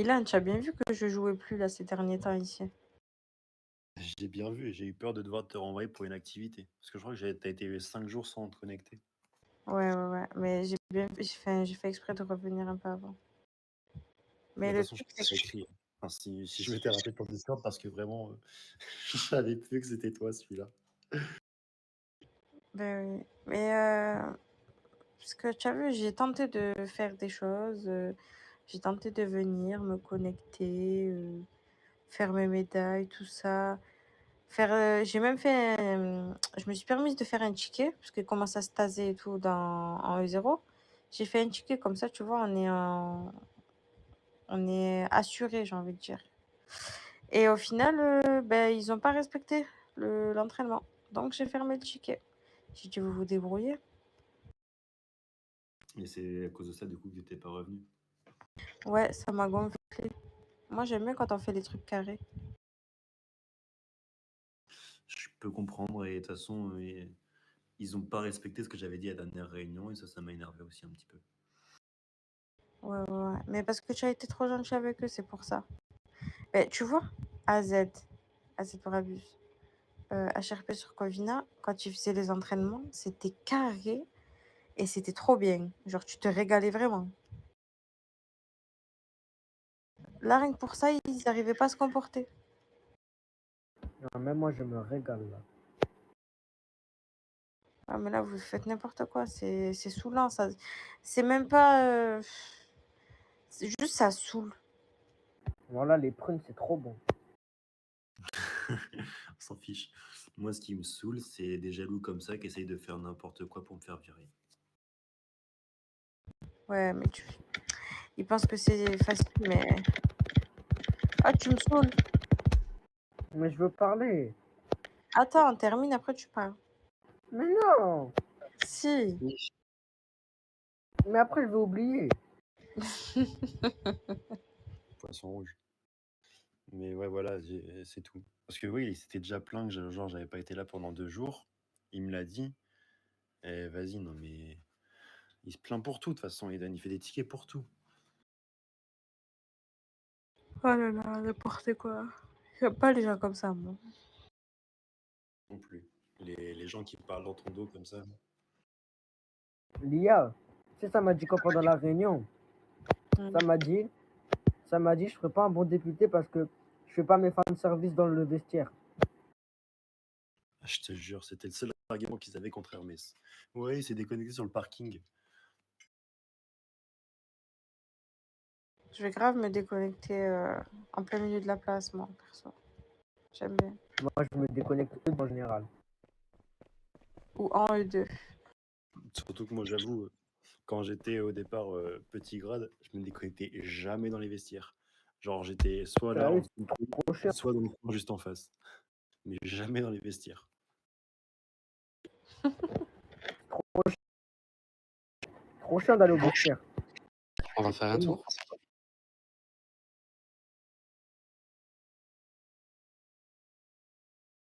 Ilan, tu as bien vu que je jouais plus là ces derniers temps ici. J'ai bien vu et j'ai eu peur de devoir te renvoyer pour une activité. Parce que je crois que t'as été 5 jours sans te connecter. Ouais. Mais j'ai fait exprès de revenir un peu avant. Mais Mais de le toute façon, je truc, c'est t'ai pas que écrit. Enfin, si je m'étais rappelé pour Discord, parce que vraiment, je savais plus que c'était toi celui-là. ben oui. Mais parce que tu as vu, j'ai tenté de faire des choses. J'ai tenté de venir me connecter, faire mes médailles, tout ça. J'ai même fait. Je me suis permise de faire un ticket parce qu'il commence à se taser et tout en E0. J'ai fait un ticket comme ça, tu vois, on est assuré, j'ai envie de dire. Et au final, ben, ils n'ont pas respecté l'entraînement. Donc j'ai fermé le ticket. J'ai dit, vous vous débrouillez. Et c'est à cause de ça, du coup, que t'étais pas revenu. Ouais, ça m'a gonflé. Moi, j'aime bien quand on fait les trucs carrés. Je peux comprendre et de toute façon, ils ont pas respecté ce que j'avais dit à la dernière réunion et ça m'a énervé aussi un petit peu. Ouais. Mais parce que tu as été trop gentil avec eux, c'est pour ça. Ben, tu vois, AZ pour Abus, HRP sur Covina, quand ils faisaient les entraînements, c'était carré et c'était trop bien. Genre, tu te régalais vraiment. Là, rien que pour ça, ils n'arrivaient pas à se comporter. Non, même moi, je me régale là. Ah, mais là, vous faites n'importe quoi. C'est saoulant. Ça. C'est même pas. C'est juste, ça saoule. Voilà, les prunes, c'est trop bon. On s'en fiche. Moi, ce qui me saoule, c'est des jaloux comme ça qui essayent de faire n'importe quoi pour me faire virer. Ouais, mais ils pensent que c'est facile, mais. Ah, tu me saoules. Mais je veux parler. Attends, termine, après tu parles. Mais non. Si. Mais après, je vais oublier. Poisson rouge. Mais ouais, voilà, c'est tout. Parce que oui, il s'était déjà plaint que genre, j'avais pas été là pendant 2 jours. Il me l'a dit. Et vas-y, non mais. Il se plaint pour tout, de toute façon, Eden. Il fait des tickets pour tout. Oh là là, n'importe quoi. J'aime pas les gens comme ça, moi. Non plus. Les gens qui parlent dans ton dos comme ça. Lia, tu sais, ça m'a dit quoi pendant la réunion? Mm. Ça m'a dit, je ferai pas un bon député parce que je fais pas mes fan service dans le vestiaire. Ah, je te jure, c'était le seul argument qu'ils avaient contre Hermès. Ouais, il s'est déconnecté sur le parking. Je vais grave me déconnecter en plein milieu de la place, moi, perso. J'aime bien. Moi, je me déconnecte en général. Ou en E2. Surtout que moi, j'avoue, quand j'étais au départ petit grade, je me déconnectais jamais dans les vestiaires. Genre, j'étais soit là, Sérieux, c'est trop cher. soit dans le coin juste en face. Mais jamais dans les vestiaires. Trop chiant d'aller au vestiaire. On va faire un tour.